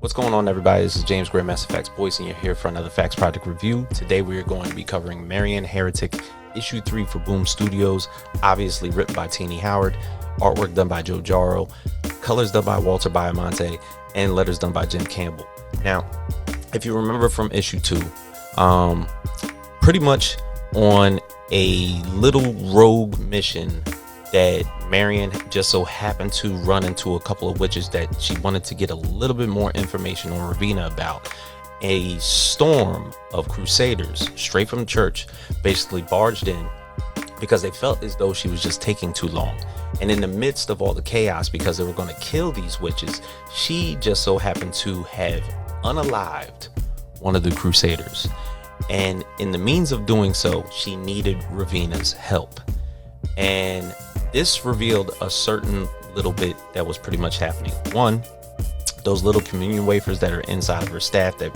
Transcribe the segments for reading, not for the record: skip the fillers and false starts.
What's going on, everybody? This is James Gray, Mass Effects Boyce, and you're here for another Facts Project review. Today we are going to be covering Marian, Heretic, Issue 3 for Boom Studios, obviously written by Tini Howard, artwork done by Joe Jaro, colors done by Walter Baiamonte, and letters done by Joe Campbell. Now, if you remember from Issue 2, pretty much on a little rogue mission that Marian just so happened to run into a couple of witches that she wanted to get a little bit more information on Raveena about. A storm of crusaders straight from church basically barged in because they felt as though she was just taking too long. And in the midst of all the chaos, because they were going to kill these witches, she just so happened to have unalived one of the crusaders. And in the means of doing so, she needed Raveena's help. And this revealed a certain little bit that was pretty much happening. One, those little communion wafers that are inside of her staff that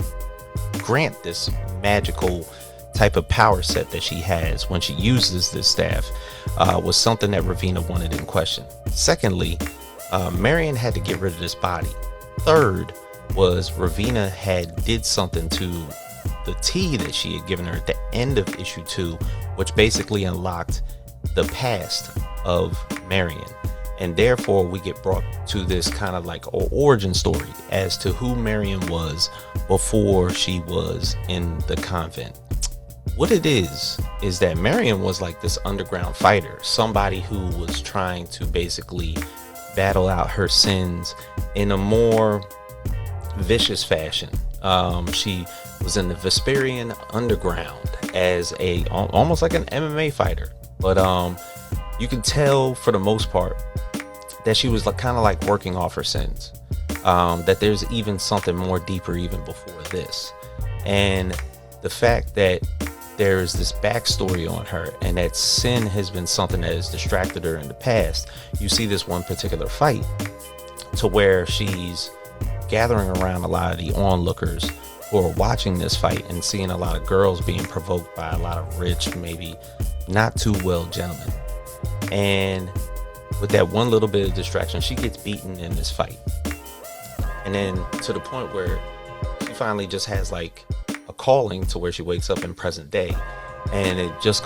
grant this magical type of power set that she has when she uses this staff was something that Raveena wanted in question. Secondly, Marian had to get rid of this body. Third was Raveena had did something to the tea that she had given her at the end of issue 2, which basically unlocked the past of Marian, and therefore we get brought to this kind of like origin story as to who Marian was before she was in the convent. What it is that Marian was like this underground fighter, somebody who was trying to basically battle out her sins in a more vicious fashion. She was in the Vesperian underground as a almost like an MMA fighter, but you can tell for the most part that she was like kind of like working off her sins, that there's even something more deeper even before this. And the fact that there's this backstory on her and that sin has been something that has distracted her in the past. You see this one particular fight to where she's gathering around a lot of the onlookers who are watching this fight and seeing a lot of girls being provoked by a lot of rich, maybe not too well gentlemen. And with that one little bit of distraction, she gets beaten in this fight. And then to the point where she finally just has like a calling to where she wakes up in present day. And it just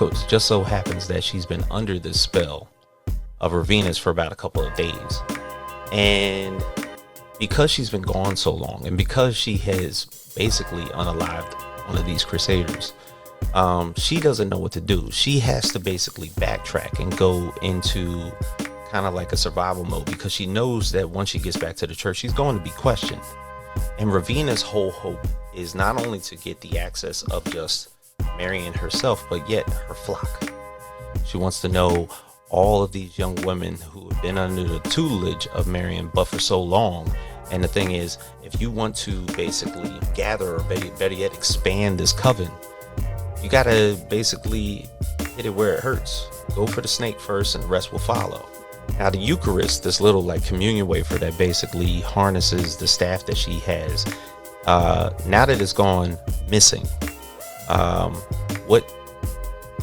so happens that she's been under this spell of Raveena's for about a couple of days. And because she's been gone so long, and because she has basically unalived one of these crusaders, she doesn't know what to do. She has to basically backtrack and go into kind of like a survival mode, because she knows that once she gets back to the church, she's going to be questioned. And Raveena's whole hope is not only to get the access of just Marian herself, but yet her flock. She wants to know all of these young women who have been under the tutelage of Marian but for so long. And the thing is, if you want to basically gather, or better yet expand this coven, you gotta basically hit it where it hurts. Go for the snake first and the rest will follow. Now the Eucharist, this little like communion wafer that basically harnesses the staff that she has, now that it's gone missing, what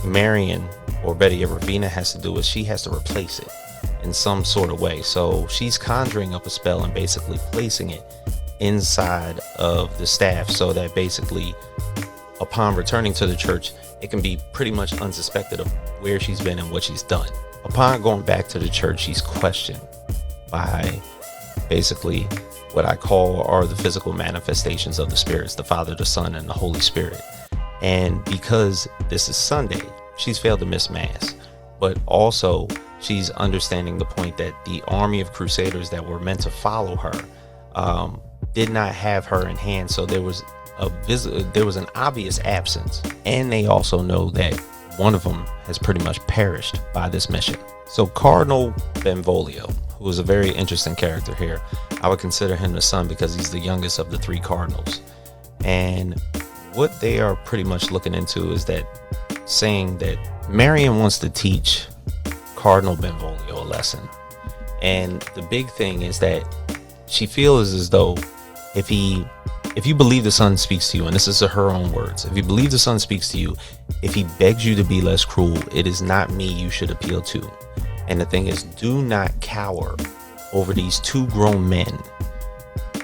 Marian, or better yet Raveena, has to do is she has to replace it in some sort of way. So she's conjuring up a spell and basically placing it inside of the staff so that basically upon returning to the church, it can be pretty much unsuspected of where she's been and what she's done. Upon going back to the church, she's questioned by basically what I call are the physical manifestations of the spirits, the Father, the Son, and the Holy Spirit. And because this is Sunday, she's failed to miss Mass, but also she's understanding the point that the army of crusaders that were meant to follow her did not have her in hand. So there was an obvious absence, and they also know that one of them has pretty much perished by this mission. So Cardinal Benvolio, who is a very interesting character here, I would consider him the son because he's the youngest of the 3 cardinals. And what they are pretty much looking into is that saying that Marian wants to teach Cardinal Benvolio a lesson. And the big thing is that she feels as though if you believe the Son speaks to you, and this is her own words, if you believe the Son speaks to you, if he begs you to be less cruel, it is not me you should appeal to. And the thing is, do not cower over these 2 grown men.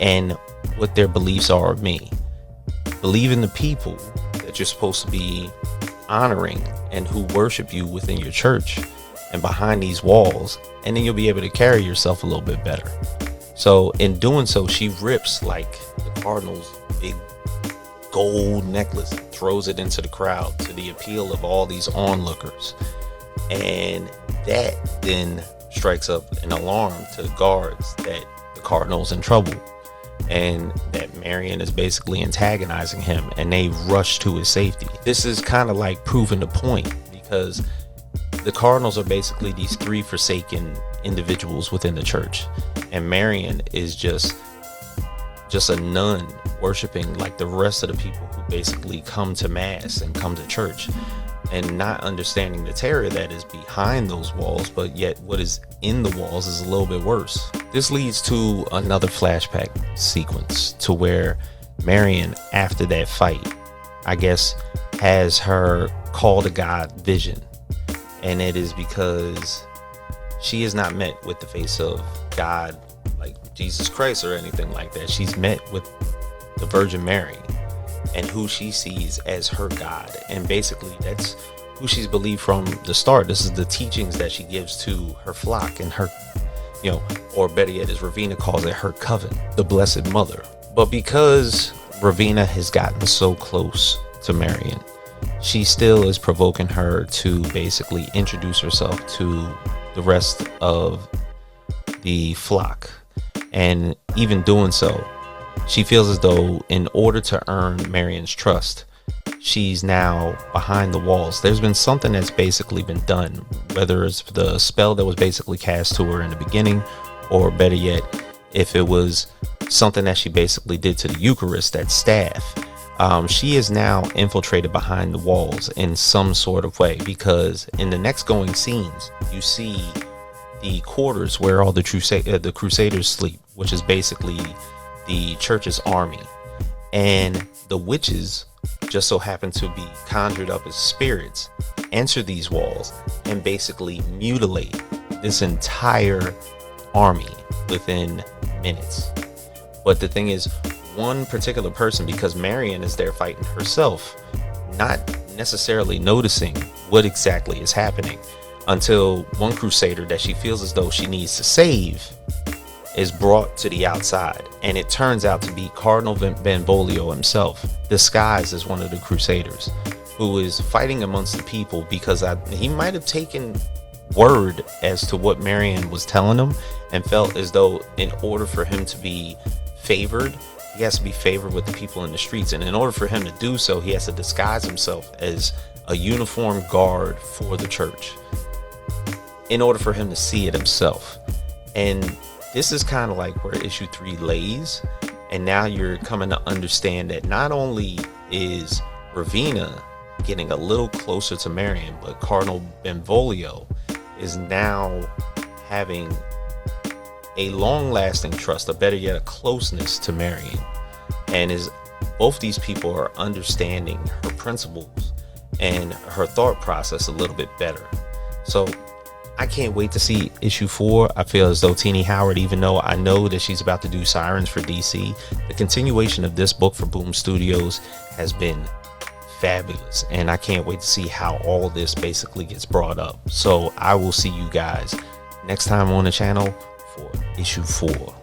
And what their beliefs are of me. Believe in the people that you're supposed to be honoring and who worship you within your church and behind these walls, and then you'll be able to carry yourself a little bit better. So in doing so, she rips like the Cardinal's big gold necklace, throws it into the crowd to the appeal of all these onlookers, and that then strikes up an alarm to the guards that the Cardinal's in trouble and that Marian is basically antagonizing him, and they rush to his safety. This is kind of like proving the point, because the Cardinals are basically these three forsaken individuals within the church, and Marian is just a nun worshiping like the rest of the people who basically come to mass and come to church, and not understanding the terror that is behind those walls, but yet what is in the walls is a little bit worse. This leads to another flashback sequence to where Marian, after that fight, I guess, has her call to God vision, and it is because she is not met with the face of God like Jesus Christ or anything like that. She's met with the Virgin Mary and who she sees as her God, and basically that's who she's believed from the start. This is the teachings that she gives to her flock and her, or better yet, as Raveena calls it, her coven, the Blessed Mother. But because Raveena has gotten so close to Marian, she still is provoking her to basically introduce herself to the rest of the flock, and even doing so, she feels as though in order to earn Marian's trust, she's now behind the walls. There's been something that's basically been done, whether it's the spell that was basically cast to her in the beginning, or better yet, if it was something that she basically did to the Eucharist, that staff. She is now infiltrated behind the walls in some sort of way, because in the next going scenes, you see the quarters where all the crusaders sleep, which is basically the church's army, and the witches just so happen to be conjured up as spirits, enter these walls and basically mutilate this entire army within minutes. But the thing is, one particular person, because Marian is there fighting herself, not necessarily noticing what exactly is happening, until one crusader that she feels as though she needs to save is brought to the outside, and it turns out to be Cardinal Benvolio himself, disguised as one of the crusaders, who is fighting amongst the people because he might have taken word as to what Marian was telling him, and felt as though in order for him to be favored, he has to be favored with the people in the streets, and in order for him to do so, he has to disguise himself as a uniformed guard for the church in order for him to see it himself. And this is kind of like where issue 3 lays, and now you're coming to understand that not only is Raveena getting a little closer to Marian, but Cardinal Benvolio is now having a long-lasting trust, or better yet, a closeness to Marian, and both these people are understanding her principles and her thought process a little bit better. So I can't wait to see issue 4. I feel as though Tini Howard, even though I know that she's about to do Sirens for DC, the continuation of this book for Boom Studios has been fabulous, and I can't wait to see how all this basically gets brought up. So I will see you guys next time on the channel for issue 4.